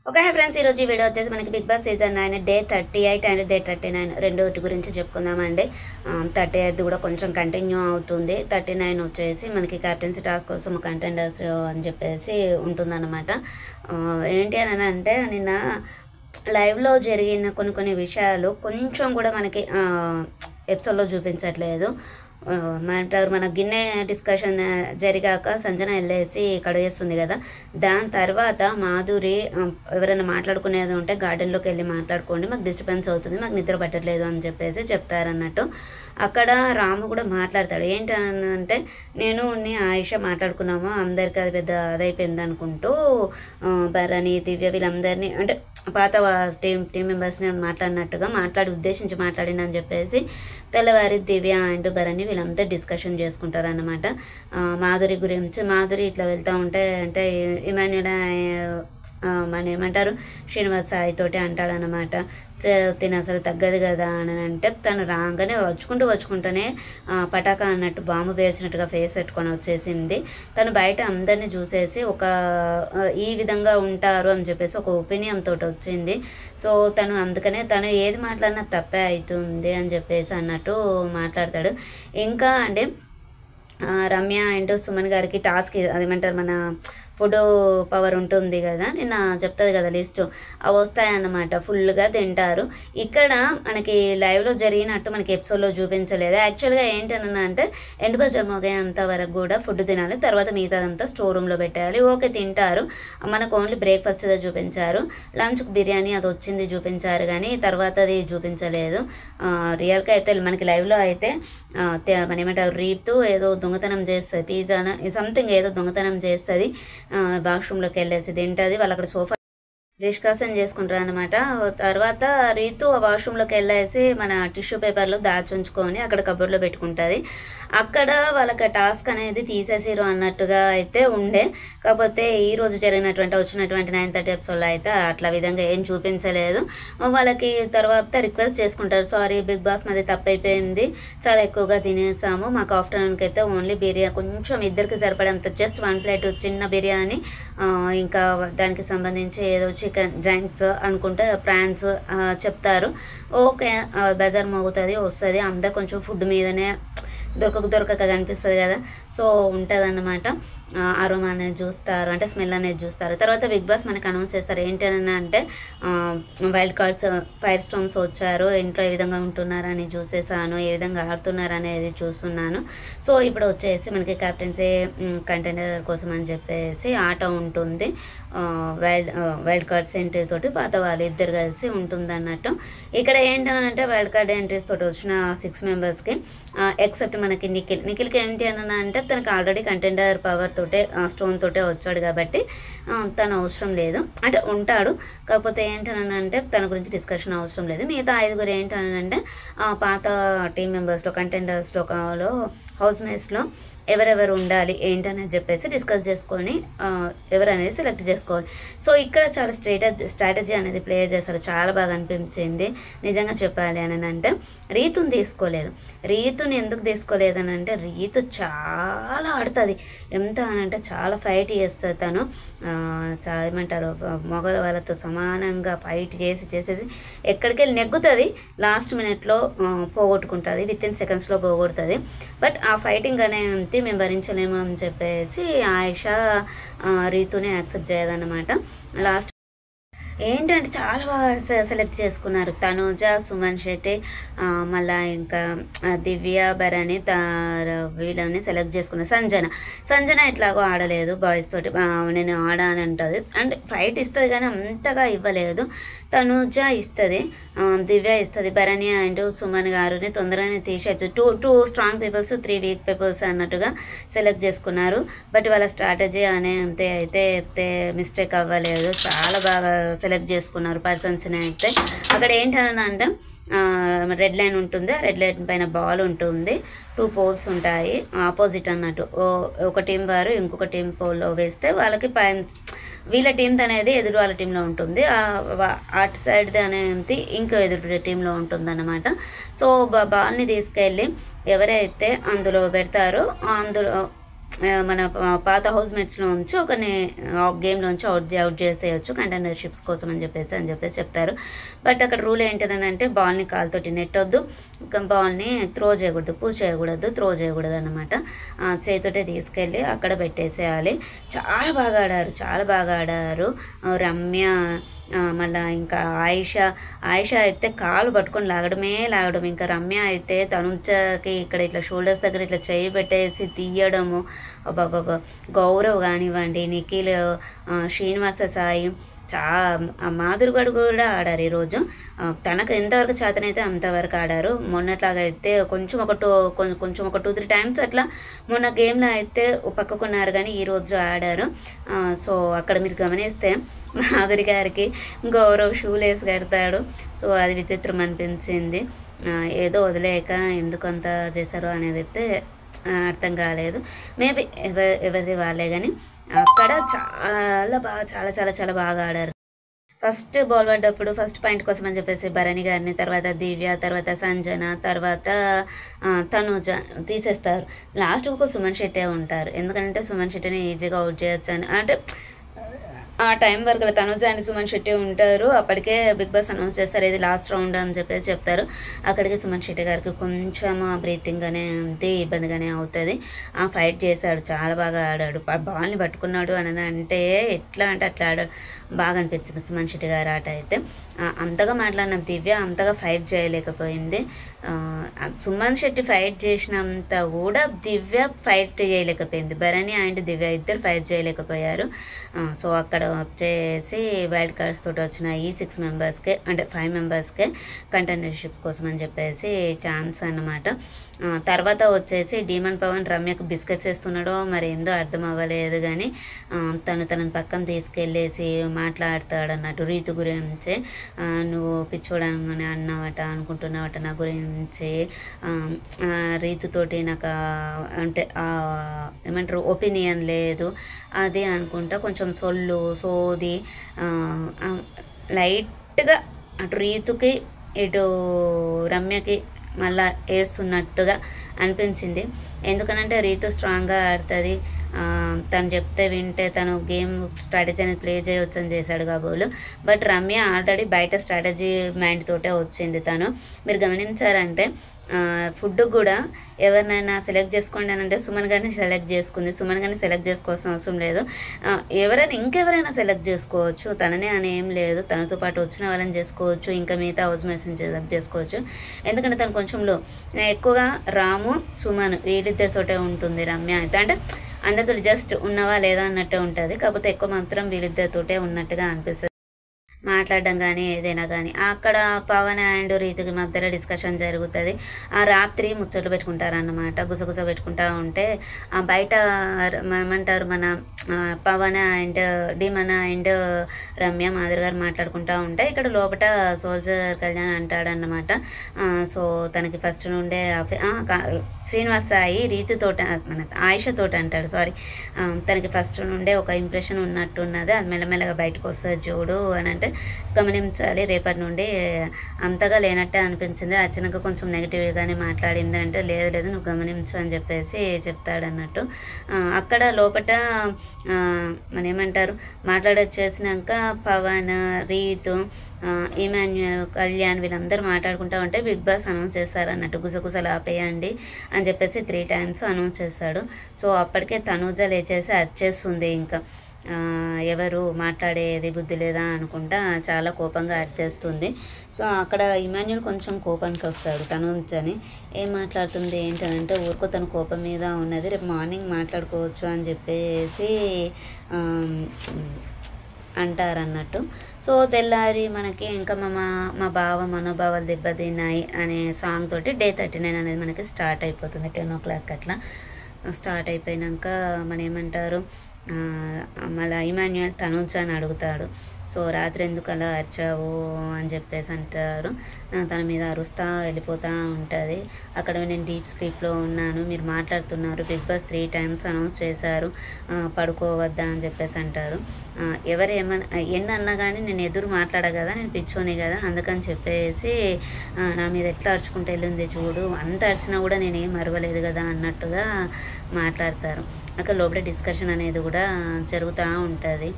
Okay friends, ఈరోజు ఈ video వచ్చేసి మనకి Bigg Boss season 9 day 38 and day 39 రెండోటి గురించి చెప్పుకుందామండి. 38 కూడా కొంచెం కంటిన్యూ అవుతుంది. 39 వచ్చేసి మనకి క్యాప్టెన్సీ టాస్క్ కోసం కంటెండర్స్ అని చెప్పేసి ఉంటుందన్నమాట. ఏంటి అని అంటే నిన్న లైవ్లో జరిగిన కొన్ని విషయాలు కొంచెం కూడా మనకి ఎపిసోడ్లో చూపించట్లేదు. ఏమంటారు, మన గిన్నె డిస్కషన్ జరిగాక సంజన వెళ్ళేసి కడిగేస్తుంది కదా, దాని తర్వాత మాధురి ఎవరైనా మాట్లాడుకునేది ఉంటే గార్డెన్లోకి వెళ్ళి మాట్లాడుకోండి, మాకు డిస్టర్బెన్స్ అవుతుంది, మాకు నిద్ర పట్టట్లేదు అని చెప్పేసి చెప్తారన్నట్టు. అక్కడ రాము కూడా మాట్లాడతాడు. ఏంటంటే నేను ఆయిష మాట్లాడుకున్నాము, అందరికీ అది పెద్ద అదైపోయింది అనుకుంటూ భరణి దివ్య వీళ్ళందరినీ అంటే పాత టీం మెంబర్స్ని మాట్లాడి ఉద్దేశించి మాట్లాడిందని చెప్పేసి తెల్లవారి దివ్య అండ్ భరణి వీళ్ళంతా డిస్కషన్ చేసుకుంటారన్నమాట. మాధురి గురించి. మాధురి ఇట్లా వెళ్తూ ఉంటే అంటే ఇమాన్యుల్ మన ఏమంటారు శ్రీనివాస్ సాయితోటి అంటాడనమాట, తిన అసలు తగ్గదు కదా అని అంటే తను రాగానే వచ్చుకుంటూనే పటాకా అన్నట్టు బాంబు పేర్చినట్టుగా ఫేస్ పెట్టుకొని వచ్చేసింది. తను బయట అందరినీ చూసేసి ఈ విధంగా ఉంటారు అని చెప్పేసి ఒక ఒపీనియన్ తోటి వచ్చింది. సో అందుకనే తను ఏది మాట్లాడినా తప్పే అవుతుంది అని చెప్పేసి అన్నట్టు మాట్లాడతాడు. ఇంకా అంటే రమ్య అండ్ సుమన్ గారికి టాస్క్ అదేమంటారు మన ఫుడ్ పవర్ ఉంటుంది కదా, నిన్న చెప్తుంది కదా లిస్టు, అవి వస్తాయన్నమాట. ఫుల్గా తింటారు. ఇక్కడ మనకి లైవ్లో జరిగినట్టు మనకి ఎపిసోడ్లో చూపించలేదు. యాక్చువల్గా ఏంటన్నా అంటే ఎండు బజార్ మోగేంత వరకు కూడా ఫుడ్ తినాలి, తర్వాత మిగతాదంతా స్టోర్ రూమ్లో పెట్టేయాలి. ఓకే తింటారు. మనకు ఓన్లీ బ్రేక్ఫాస్ట్దే చూపించారు. లంచ్కి బిర్యానీ అది వచ్చింది చూపించారు, కానీ తర్వాత అది చూపించలేదు. రియల్గా అయితే మనకి లైవ్లో అయితే మన ఏమంటారు రీతు ఏదో దొంగతనం చేస్తుంది, పిజ్జాన సంథింగ్ ఏదో దొంగతనం చేస్తుంది, వాష్రూమ్లోకి వెళ్ళేసి తింటుంది. వాళ్ళు అక్కడ సోఫా డిస్కషన్ చేసుకుంటారు అనమాట. తర్వాత రీతు ఆ వాష్రూమ్లోకి వెళ్ళేసి మన టిష్యూ పేపర్లో దాచుంచుకొని అక్కడ కబోర్డ్లో పెట్టుకుంటుంది. అక్కడ వాళ్ళకి టాస్క్ అనేది తీసేసిరు అన్నట్టుగా అయితే ఉండే. కాకపోతే ఈరోజు వచ్చినటువంటి 9:30 ఎపిసోడ్లో అయితే అట్లా విధంగా ఏం చూపించలేదు. వాళ్ళకి తర్వాత రిక్వెస్ట్ చేసుకుంటారు, సారీ బిగ్ బాస్ మాది తప్పైపోయింది, చాలా ఎక్కువగా తినేసాము, మాకు ఆఫ్టర్నూన్కి అయితే ఓన్లీ బిర్యానీ కొంచెం ఇద్దరికి సరిపడంత జస్ట్ 1 ప్లేట్ చిన్న బిర్యానీ, ఇంకా దానికి సంబంధించి ఏదో చికెన్ జాయింట్స్ అనుకుంటే ప్రాన్స్ చెప్తారు. ఓకే బజార్ మోగుతుంది వస్తుంది, అందరు కొంచెం ఫుడ్ మీదనే దొరకక కనిపిస్తుంది కదా, సో ఉంటుంది అన్నమాట. అరోమా అనేది చూస్తారు, అంటే స్మెల్ అనేది చూస్తారు. తర్వాత బిగ్ బాస్ మనకు అనౌన్స్ చేస్తారు. ఏంటన్నా అంటే వైల్డ్ కార్డ్స్ ఫైర్ స్టోమ్స్ వచ్చారు, ఇంట్లో ఏ విధంగా ఉంటున్నారని చూసేసాను, ఏ విధంగా ఆడుతున్నారు అనేది చూస్తున్నాను. సో ఇప్పుడు వచ్చేసి మనకి క్యాప్టెన్సీ కంటెండర్ కోసం అని చెప్పేసి ఆట ఉంటుంది. వైల్డ్ కార్డ్స్ ఎంట్రీ తోటి పాత వాళ్ళు ఇద్దరు కలిసి ఉంటుంది అన్నట్టు. ఇక్కడ ఏంటంటే వైల్డ్ కార్డ్ ఎంట్రీస్ తోటి వచ్చిన 6 మెంబర్స్కి ఎక్సెప్ట్ మనకి నిఖిల్కి ఏంటి అని అంటే తనకి ఆల్రెడీ కంటెండర్ పవర్ తోటే స్టోన్ తోటే వచ్చాడు కాబట్టి తను అవసరం లేదు, అంటే ఉంటాడు. కాకపోతే ఏంటని అంటే తన గురించి డిస్కషన్ అవసరం లేదు. మిగతా 5 ఏంటని అంటే పాత టీం మెంబర్స్లో కంటెండర్స్లో హౌస్ మేట్స్లో ఎవరెవరు ఉండాలి ఏంటనేది చెప్పేసి డిస్కస్ చేసుకొని ఎవరనేది సెలెక్ట్ చేసుకోవాలి. సో ఇక్కడ చాలా స్ట్రాటజీ అనేది ప్లే చేస్తారు, చాలా బాగా అనిపించింది నిజంగా చెప్పాలి అని అంటే. రీతుని తీసుకోలేదు. రీతుని ఎందుకు తీసుకోలేదని అంటే రీతు చాలా ఆడుతుంది, ఎంత అని అంటే చాలా ఫైట్ చేస్తుంది తను. చాలా ఏమంటారు మగ వాళ్ళతో సమానంగా ఫైట్ చేసేసి ఎక్కడికి వెళ్ళి నెగ్గుతుంది, లాస్ట్ మినిట్లో పోగొట్టుకుంటుంది, వితిన్ సెకండ్స్లో పోగొడుతుంది. బట్ ఆ ఫైటింగ్ అనేది మేము భరించలేము అని చెప్పేసి ఆయిష రీతునే యాక్సెప్ట్ చేయదన్నమాట. లాస్ట్ ఏంటంటే చాలా బాగా సెలెక్ట్ చేసుకున్నారు. తనూజ, సుమన్ శెట్టి, మళ్ళీ ఇంకా దివ్య, భరణి వీళ్ళని సెలెక్ట్ చేసుకున్నారు. సంజన ఎట్లాగో ఆడలేదు బాయ్స్ తోటి, నేను ఆడాని అంటుంది, అంటే ఫైట్ ఇస్తుంది కానీ అంతగా ఇవ్వలేదు. తనూజ ఇస్తుంది, దివ్య ఇస్తుంది, భరణి అండ్ సుమన్ గారుని తొందరగానే తీసేయచ్చు. Two strong peoples 3 weak peoples అన్నట్టుగా సెలెక్ట్ చేసుకున్నారు. బట్ వాళ్ళ స్ట్రాటజీ అయితే మిస్టేక్ అవ్వలేదు, చాలా బాగా సెలెక్ట్ చేసుకున్నారు పర్సన్స్ని అయితే. అక్కడ ఏంటని అంటే రెడ్ లైన్ ఉంటుంది, ఆ రెడ్ లైన్ పైన బాల్ ఉంటుంది, 2 పోల్స్ ఉంటాయి ఆపోజిట్ అన్నట్టు. ఒక టీం వారు ఇంకొక టీం పోల్లో వేస్తే వాళ్ళకి వీళ్ళ టీం అనేది ఎదురు వాళ్ళ టీంలో ఉంటుంది, అటు సైడ్ అనేది ఇంకో ఎదురు టీంలో ఉంటుంది అన్నమాట. సో బాల్ని తీసుకెళ్ళి ఎవరైతే అందులో పెడతారో అందులో మన పాత హౌస్మేట్స్లోంచి ఒకరిని గేమ్లోంచి అవుట్ చేసేయచ్చు కంటైనర్షిప్స్ కోసం అని చెప్పేసి చెప్తారు. బట్ అక్కడ రూల్ ఏంటనంటే బాల్ని కాలుతోటి నెట్టొద్దు, బాల్ని త్రో చేయకూడదు, పుష్ చేయకూడదు, త్రో చేయకూడదు అన్నమాట. చేతితోటే తీసుకెళ్ళి అక్కడ పెట్టేసేయాలి. చాలా బాగా ఆడారు, చాలా బాగా ఆడారు రమ్య. మళ్ళీ ఇంకా ఆయిష అయితే కాలు పట్టుకొని లాగడం. ఇంకా రమ్య అయితే తనుజకి ఇక్కడ ఇట్లా షోల్డర్స్ దగ్గర ఇట్లా చేయి పెట్టేసి తీయడము. అబ్బాబ్బా, గౌరవ్ కానివ్వండి, నిఖిల్, శ్రీనివాస సాయి, మాధురిగడు కూడా ఆడారు ఈరోజు. తనకు ఎంతవరకు చేతనైతే అంతవరకు ఆడారు. మొన్నట్లాగా అయితే కొంచెం ఒక 2-3 టైమ్స్ అట్లా మొన్న గేమ్లో అయితే పక్కకున్నారు, కానీ ఈరోజు ఆడారు. సో అక్కడ మీరు గమనిస్తే మాధురి గారికి గౌరవ్ షూలేస్ కడతాడు. సో అది విచిత్రం అనిపించింది. ఏదో వదిలేక ఎందుకంత చేశారో అనేది అయితే అర్థం కాలేదు. మేబీ ఎవరిది వాళ్ళే, కానీ అక్కడ చాలా బాగా ఆడారు. ఫస్ట్ బాల్ పడ్డప్పుడు ఫస్ట్ పాయింట్ కోసం అని చెప్పేసి భరణి గారిని, తర్వాత దివ్య, తర్వాత సంజన, తర్వాత తనుజ తీసేస్తారు. లాస్ట్ ఒక సుమన్ శెట్టే ఉంటారు. ఎందుకంటే సుమన్ శెట్టిని ఈజీగా అవుట్ చేయొచ్చు అని, అంటే ఆ టైం వరకు తనుజ అండ్ సుమన్ శెట్టి ఉంటారు. అప్పటికే బిగ్ బాస్ అనౌన్స్ చేస్తారు ఇది లాస్ట్ రౌండ్ అని చెప్పేసి చెప్తారు. అక్కడికి సుమన్ శెట్టి గారికి కొంచెం బ్రీతింగ్ అనేది ఇబ్బందిగానే అవుతుంది. ఫైట్ చేశాడు, చాలా బాగా ఆడాడు. బాల్ని పట్టుకున్నాడు అని అంటే ఎట్లా అంటే అట్లా ఆడాడు. బాగా అనిపించింది సుమన్ శెట్టి గారి ఆట అయితే. అంతగా మాట్లాడిన దివ్య అంతగా ఫైట్ చేయలేకపోయింది. సుమన్ శెట్టి ఫైట్ చేసినంత కూడా దివ్య ఫైట్ చేయలేకపోయింది. భరణి అండ్ దివ్య ఇద్దరు ఫైట్ చేయలేకపోయారు. సో అక్కడ వచ్చేసి వైల్డ్ కార్డ్స్ తోటి వచ్చిన ఈ 6 మెంబర్స్కే, అంటే 5 మెంబర్స్కే కంటైనర్షిప్స్ కోసం అని చెప్పేసి ఛాన్స్ అన్నమాట. తర్వాత వచ్చేసి డీమన్ పవన్ రమ్యకు బిస్కెట్స్ వేస్తున్నాడో మరి ఏందో అర్థం అవ్వలేదు, కానీ తనని పక్కన తీసుకెళ్ళేసి మాట్లాడతాడు అన్నట్టు రీతు గురించి. నువ్వు పిచ్చోడని అన్నావట, అనుకుంటున్నావట నా గురించి, రీతుతోటి నాకు అంటే ఏమంటారు ఒపీనియన్ లేదు అది అనుకుంటా కొంచెం సోది లైట్గా అటు రీతుకి ఇటు రమ్యకి మళ్ళా వేస్తున్నట్టుగా అనిపించింది. ఎందుకనంటే రీతు స్ట్రాంగ్గా ఆడుతుంది, తను చెప్తే వింటే తను గేమ్ స్ట్రాటజీ అనేది ప్లే చేయవచ్చు అని చేశాడు కాబోలు. బట్ రమ్య ఆల్రెడీ బయట స్ట్రాటజీ మైండ్ తోటే వచ్చింది తను. మీరు గమనించారంటే ఫుడ్ కూడా ఎవరినైనా సెలెక్ట్ చేసుకోండి అని అంటే సుమన్ గారిని సెలెక్ట్ చేసుకుంది. సుమన్ గారిని సెలెక్ట్ చేసుకోవాల్సిన అవసరం లేదు, ఇంకెవరైనా సెలెక్ట్ చేసుకోవచ్చు, తననే అని ఏం లేదు. తనతో పాటు వచ్చిన వాళ్ళని చేసుకోవచ్చు, ఇంకా మిగతా హౌస్ మేట్స్ని సెలెక్ట్ చేసుకోవచ్చు. ఎందుకంటే తను కొంచెంలో ఎక్కువగా రాము, సుమన్ వీళ్ళిద్దరితోటే ఉంటుంది రమ్య అయితే. అంటే అందరితో జస్ట్ ఉన్నవా లేదా అన్నట్టే ఉంటుంది, కాకపోతే ఎక్కువ మాత్రం వీళ్ళిద్దరితోటే ఉన్నట్టుగా అనిపిస్తుంది మాట్లాడడం కానీ ఏదైనా కానీ. అక్కడ పవన్ అండ్ రీతుకి మధ్యలో డిస్కషన్ జరుగుతుంది. ఆ రాత్రి ముచ్చట్లు పెట్టుకుంటారన్నమాట, గుసగుస పెట్టుకుంటా ఉంటే బయట ఏమంటారు మన Pavan and Demon and Ramya Madhuri garu మాట్లాడుకుంటూ ఉంటే ఇక్కడ లోపల సోల్జర్ కళ్యాణ్ అంటాడన్నమాట. సో తనకి ఫస్ట్ నుండే శ్రీనివాస్ సాయి రీతుతోట మన ఆయిషతోటి అంటాడు, సారీ, తనకి ఫస్ట్ నుండే ఒక ఇంప్రెషన్ ఉన్నట్టున్నది, అది మెల్లమెల్లగా బయటకు వస్తుంది చూడు అని అంటే గమనించాలి. రేపటి నుండి అంతగా లేనట్టే అనిపించింది. అచ్చనక కొంచెం నెగిటివ్గానే మాట్లాడింది అంటే లేదు నువ్వు గమనించు అని చెప్పేసి చెప్తాడన్నట్టు. అక్కడ లోపల మన ఏమంటారు మాట్లాడొచ్చేసినాక పవన్, రీతు, ఇమాన్యుయల్, కళ్యాణ్ వీళ్ళందరూ మాట్లాడుకుంటూ ఉంటే బిగ్ బాస్ అనౌన్స్ చేస్తారు అన్నట్టు. గుసగుసలు ఆపేయండి అని చెప్పేసి 3 టైమ్స్ అనౌన్స్ చేశాడు. సో అప్పటికే తనూజ లేచేసి అరిచేస్తుంది, ఇంకా ఎవరు మాట్లాడేది బుద్ధి లేదా అనుకుంటా చాలా కోపంగా అరిచేస్తుంది. సో అక్కడ ఇమాన్యుయల్ కొంచెం కోపానికి వస్తాడు. తనూజని ఏం మాట్లాడుతుంది ఏంటంటే ఊరుకో తన కోపం మీద ఉన్నది, రేపు మార్నింగ్ మాట్లాడుకోవచ్చు అని చెప్పేసి అంటారన్నట్టు. సో తెల్లారి మనకి ఇంకా మా బావ మనోభావాలు దెబ్బతిన్నాయి అనే సాంగ్ తోటి Day 39 అనేది మనకి స్టార్ట్ అయిపోతుంది. 10 o'clock అట్లా స్టార్ట్ అయిపోయాక మన ఏమంటారు మళ్ళీ ఇమాన్యుయల్ తనూజ అని అడుగుతాడు. సో రాత్రి ఎందుకు అలా అరిచావు అని చెప్పేసి అంటారు. తన మీద అరుస్తూ వెళ్ళిపోతూ ఉంటుంది. అక్కడ నేను డీప్ స్లీప్లో ఉన్నాను, మీరు మాట్లాడుతున్నారు, బిగ్ బాస్ 3 times అనౌన్స్ చేశారు, పడుకోవద్దా అని చెప్పేసి అంటారు. ఎవరు ఎన్ని అన్నా కానీ నేను ఎదురు మాట్లాడా కదా, నేను పిచ్చోని కదా, అందుకని చెప్పేసి నా మీద ఎట్లా అరుచుకుంటూ వెళ్ళింది చూడు, అంత అరిచినా కూడా నేనేం అరవలేదు కదా అన్నట్టుగా మాట్లాడతారు. అక్కడ లోపల డిస్కషన్ అనేది కూడా జరుగుతూ ఉంటుంది.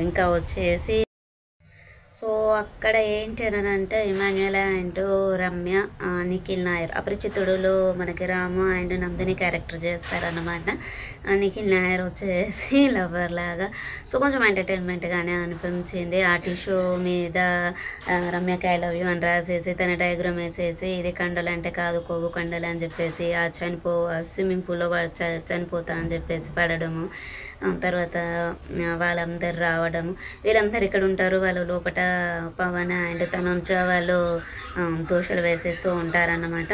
ఇంకా వచ్చేసి సో అక్కడ ఏంటి అని అంటే ఇమాన్యుయల్ అండ్ రమ్య, నిఖిల్ నాయర్, అపరిచితుడులో మనకి రాము అండ్ నందిని క్యారెక్టర్ చేస్తారన్నమాట. నిఖిల్ నాయర్ వచ్చేసి లవర్ లాగా. సో కొంచెం ఎంటర్టైన్మెంట్గానే అనిపించింది. ఆ టిష్యూ మీద రమ్యకి ఐ లవ్ యూ అని రాసేసి తన డయాగ్రామ్ వేసేసి ఇది కండలు అంటే కాదు కొవ్వు కండలు అని చెప్పేసి ఆ స్విమ్మింగ్ పూల్లో చనిపోతా అని చెప్పేసి పడడము. తర్వాత వాళ్ళందరూ రావడము, వీళ్ళందరూ ఇక్కడ ఉంటారు, వాళ్ళు లోపల పవన్ అండ్ తనుజ వాళ్ళు దోషాలు వేసేస్తూ ఉంటారన్నమాట.